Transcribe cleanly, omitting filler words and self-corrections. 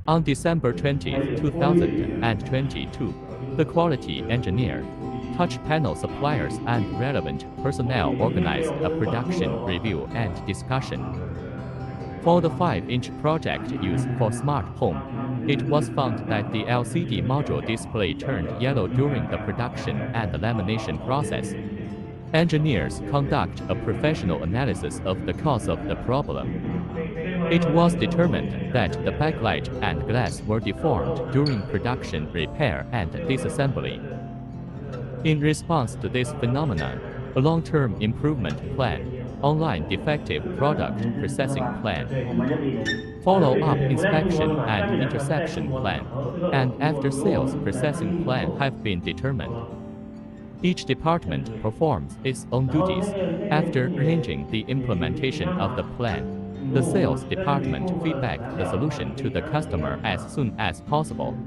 On December 20, 2022, the quality engineer, touch panel suppliers, and relevant personnel organized a production review and discussion. For the 5-inch project used for smart home, it was found that the LCD module display turned yellow during the production and the lamination process. Engineers conduct a professional analysis of the cause of the problem. It was determined that the backlight and glass were deformed during production repair and disassembly. In response to this phenomenon, a long-term improvement plan, online defective product processing plan, follow-up inspection and interception plan, and after-sales processing plan have been determined. Each department performs its own duties. After arranging the implementation of the plan, the sales department feedback the solution to the customer as soon as possible.